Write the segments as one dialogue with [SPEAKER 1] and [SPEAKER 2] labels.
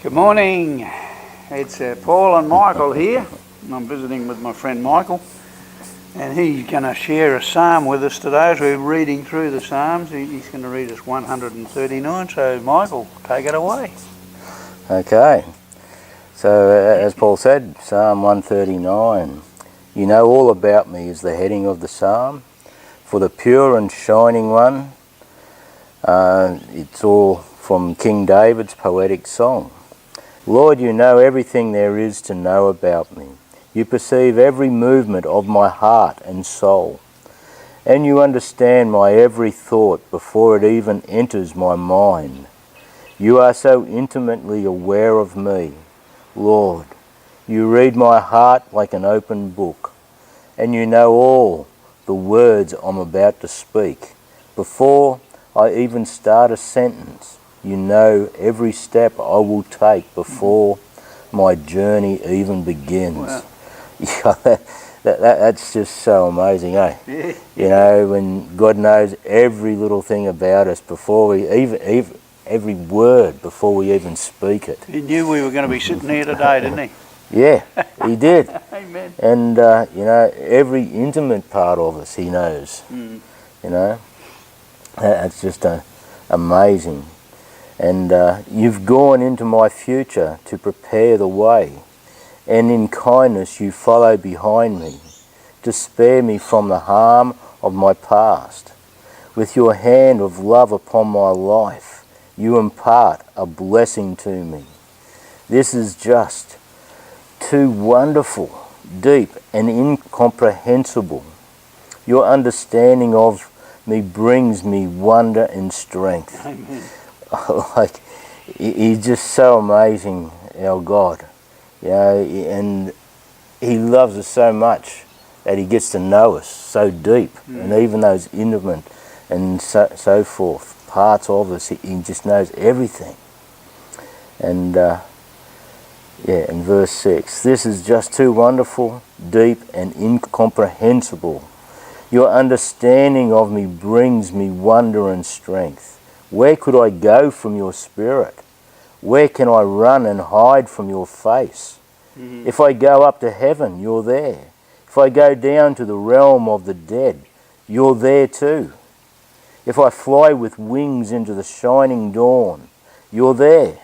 [SPEAKER 1] Good morning. It's Paul and Michael here. I'm visiting with my friend Michael, and he's going to share a psalm with us today as we're reading through the Psalms. He's going to read us 139. So, Michael, take it away.
[SPEAKER 2] Okay. So, as Paul said, Psalm 139. You know all about me is the heading of the psalm. For the pure and shining one, it's all from King David's poetic song. Lord, you know everything there is to know about me. You perceive every movement of my heart and soul. And you understand my every thought before it even enters my mind. You are so intimately aware of me. Lord, you read my heart like an open book. And you know all the words I'm about to speak. Before I even start a sentence, you know every step I will take before my journey even begins.
[SPEAKER 1] Wow.
[SPEAKER 2] Yeah, that's just so amazing, eh?
[SPEAKER 1] Yeah.
[SPEAKER 2] You know, when God knows every little thing about us before we even every word before we even speak it.
[SPEAKER 1] He knew we were going to be sitting here today, didn't he?
[SPEAKER 2] Yeah, he did.
[SPEAKER 1] Amen.
[SPEAKER 2] And, you know, every intimate part of us he knows. You know, that's just amazing. And you've gone into my future to prepare the way. And in kindness you follow behind me to spare me from the harm of my past. With your hand of love upon my life, you impart a blessing to me. This is just too wonderful, deep and incomprehensible. Your understanding of me brings me wonder and strength.
[SPEAKER 1] Amen.
[SPEAKER 2] Like, he's just so amazing, our God. You know, and he loves us so much that he gets to know us so deep. And even those intimate and so forth, parts of us, he just knows everything. And yeah, in verse 6, this is just too wonderful, deep and incomprehensible. Your understanding of me brings me wonder and strength. Where could I go from your spirit? Where can I run and hide from your face? If I go up to heaven, you're there. If I go down to the realm of the dead, you're there too. If I fly with wings into the shining dawn, you're there.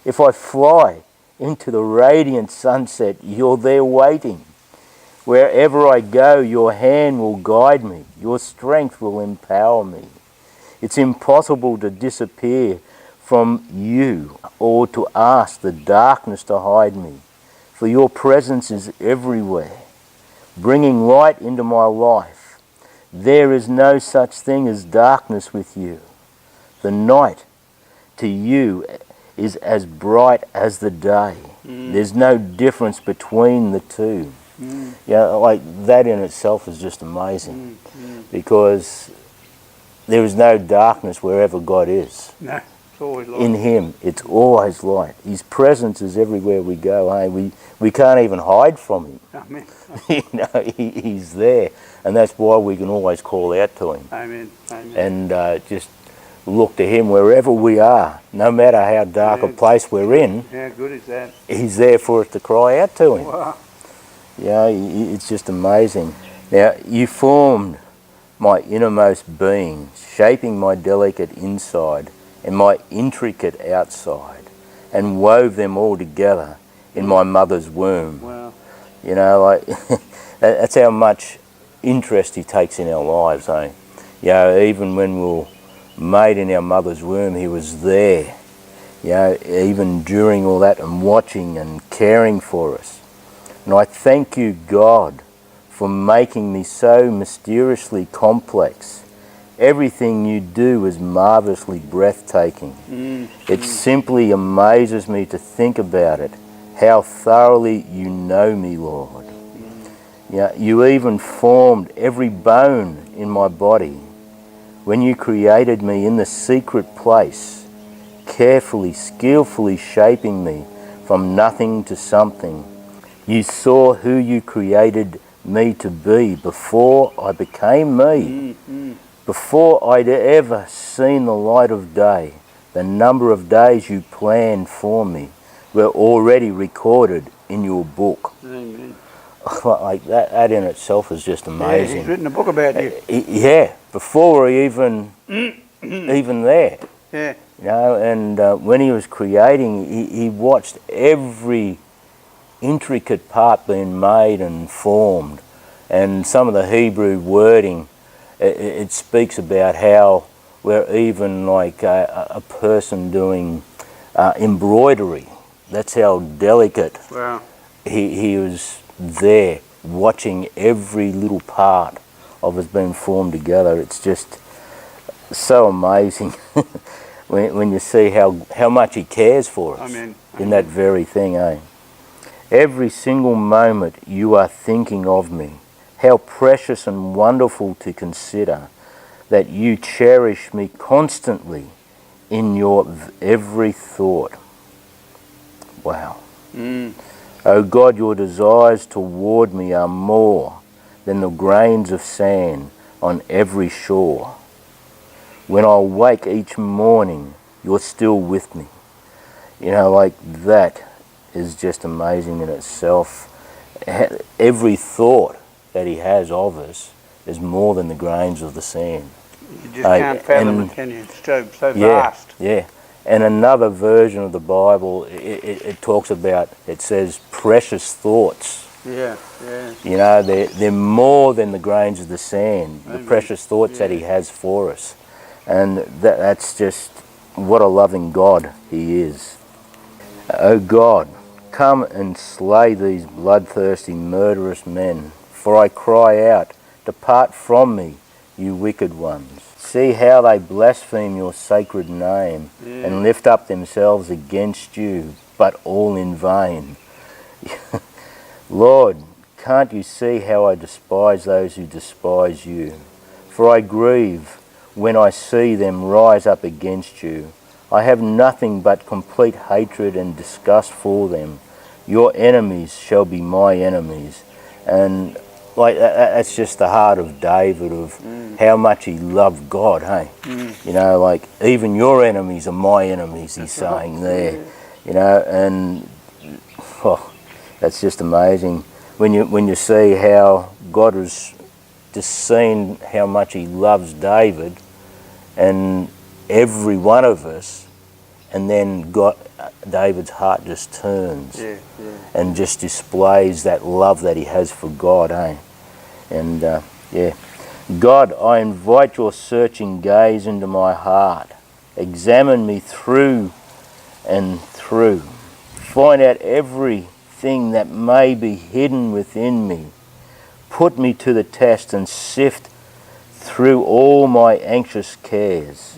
[SPEAKER 2] If I fly into the radiant sunset, you're there waiting. Wherever I go, your hand will guide me. Your strength will empower me. It's impossible to disappear from you or to ask the darkness to hide me, for your presence is everywhere, bringing light into my life. There is no such thing as darkness with you. The night to you is as bright as the day. There's no difference between the two. Yeah, like that in itself is just amazing, because there is no darkness wherever God is.
[SPEAKER 1] No, it's always light.
[SPEAKER 2] In him, it's always light. His presence is everywhere we go. Hey? We can't even hide from him.
[SPEAKER 1] Amen.
[SPEAKER 2] You know, he's there. And that's why we can always call out to him.
[SPEAKER 1] Amen. Amen.
[SPEAKER 2] And just look to him wherever we are. No matter how dark a place we're in,
[SPEAKER 1] How good is that?
[SPEAKER 2] he's there for us to cry out to him.
[SPEAKER 1] Wow.
[SPEAKER 2] Yeah, it's just amazing. Now, you formed my innermost being, shaping my delicate inside and my intricate outside, and wove them all together in my mother's womb.
[SPEAKER 1] Wow.
[SPEAKER 2] You know, like that's how much interest he takes in our lives, eh? You know, even when we were made in our mother's womb, he was there. You know, even during all that, and watching and caring for us. And I thank you, God, for making me so mysteriously complex. Everything you do is marvelously breathtaking. It simply amazes me to think about it, how thoroughly you know me, Lord. Yeah, you even formed every bone in my body. When you created me in the secret place, carefully, skillfully shaping me from nothing to something, you saw who you created me to be before I became me. Before I'd ever seen the light of day, The number of days you planned for me were already recorded in your book.
[SPEAKER 1] Amen.
[SPEAKER 2] Like that in itself is just amazing.
[SPEAKER 1] Yeah, he's written a book about you.
[SPEAKER 2] Yeah, before we're even there.
[SPEAKER 1] Yeah.
[SPEAKER 2] You know, and when he was creating, he watched every intricate part being made and formed. And some of the Hebrew wording, it speaks about how we're even like a person doing embroidery. That's how delicate.
[SPEAKER 1] Wow.
[SPEAKER 2] He was there watching every little part of it being formed together. It's just so amazing when you see how much he cares for us.
[SPEAKER 1] Amen.
[SPEAKER 2] In that very thing, eh? Every single moment you are thinking of me. How precious and wonderful to consider that you cherish me constantly in your every thought. Wow. Oh God, your desires toward me are more than the grains of sand on every shore. When I wake each morning, you're still with me. You know, like that is just amazing in itself. Every thought that he has of us is more than the grains of the sand.
[SPEAKER 1] You just can't fathom it, can you? It's so vast.
[SPEAKER 2] Yeah. And another version of the Bible, it talks about, it says precious thoughts.
[SPEAKER 1] Yeah.
[SPEAKER 2] You know, they're more than the grains of the sand, the precious thoughts that he has for us. And that's just what a loving God he is. Oh God, come and slay these bloodthirsty, murderous men, for I cry out, depart from me, you wicked ones. See how they blaspheme your sacred name and lift up themselves against you, but all in vain. Lord, can't you see how I despise those who despise you? For I grieve when I see them rise up against you. I have nothing but complete hatred and disgust for them. Your enemies shall be my enemies. And like that's just the heart of David, of how much he loved God, hey? You know, like even your enemies are my enemies, he's saying there. You know, and that's just amazing. When you see how God has just seen how much he loves David and every one of us, and then David's heart just turns and just displays that love that he has for God, eh? And God, I invite your searching gaze into my heart. Examine me through and through. Find out everything that may be hidden within me. Put me to the test and sift through all my anxious cares.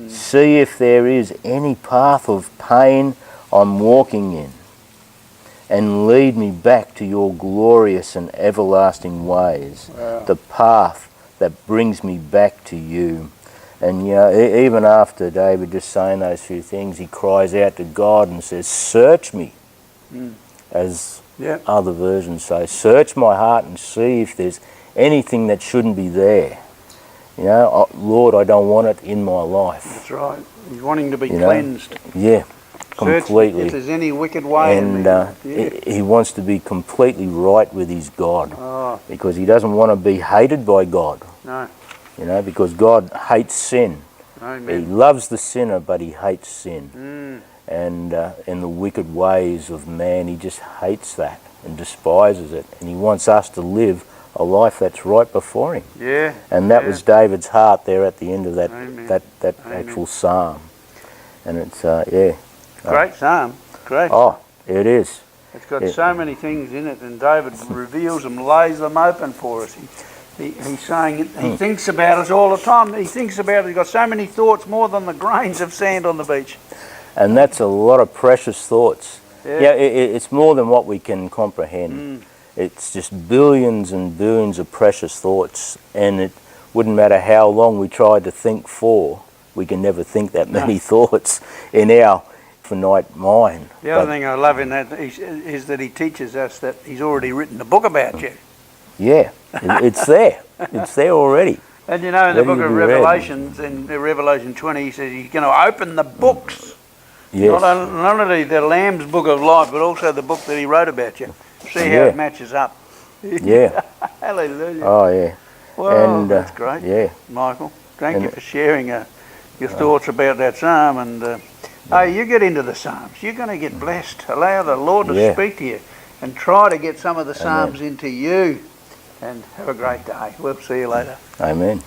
[SPEAKER 2] See if there is any path of pain I'm walking in, and lead me back to your glorious and everlasting ways, the path that brings me back to you. And you know, even after David just saying those few things, he cries out to God and says, search me, as other versions say, search my heart and see if there's anything that shouldn't be there. You know, Lord, I don't want it in my life.
[SPEAKER 1] That's right. He's wanting to be cleansed.
[SPEAKER 2] Yeah, completely.
[SPEAKER 1] Search if there's any wicked way in me.
[SPEAKER 2] He wants to be completely right with his God, because he doesn't want to be hated by God.
[SPEAKER 1] No.
[SPEAKER 2] You know, because God hates sin.
[SPEAKER 1] Amen.
[SPEAKER 2] He loves the sinner, but he hates sin. And in the wicked ways of man, he just hates that and despises it. And he wants us to live a life that's right before him.
[SPEAKER 1] Yeah.
[SPEAKER 2] And that was David's heart there at the end of that that
[SPEAKER 1] Amen.
[SPEAKER 2] actual psalm. And it's
[SPEAKER 1] Great psalm. Great.
[SPEAKER 2] Oh, it is.
[SPEAKER 1] It's got so many things in it, and David reveals them, lays them open for us. He's saying it, he thinks about us all the time. He thinks about it. He's got so many thoughts, more than the grains of sand on the beach.
[SPEAKER 2] And that's a lot of precious thoughts. Yeah, it's more than what we can comprehend. It's just billions and billions of precious thoughts, and it wouldn't matter how long we tried to think for, we can never think that many thoughts in our finite mind.
[SPEAKER 1] The other thing I love in that is that he teaches us that he's already written a book about you.
[SPEAKER 2] Yeah, it's there. It's there already.
[SPEAKER 1] And you know, in the
[SPEAKER 2] Ready
[SPEAKER 1] book
[SPEAKER 2] to
[SPEAKER 1] of
[SPEAKER 2] be read.
[SPEAKER 1] Revelations, in Revelation 20, he says he's going to open the books.
[SPEAKER 2] Yes.
[SPEAKER 1] Not only the Lamb's book of life, but also the book that he wrote about you. See how
[SPEAKER 2] Yeah.
[SPEAKER 1] it matches up.
[SPEAKER 2] Yeah.
[SPEAKER 1] Hallelujah.
[SPEAKER 2] Oh, yeah.
[SPEAKER 1] Well,
[SPEAKER 2] And,
[SPEAKER 1] that's great,
[SPEAKER 2] Yeah.
[SPEAKER 1] Michael. Thank you
[SPEAKER 2] And-
[SPEAKER 1] for sharing your thoughts about that psalm. And hey, you get into the psalms. You're going to get blessed. Allow the Lord to
[SPEAKER 2] Yeah.
[SPEAKER 1] speak to you, and try to get some of the
[SPEAKER 2] Amen.
[SPEAKER 1] psalms into you. And have a great day. We'll see you later.
[SPEAKER 2] Amen.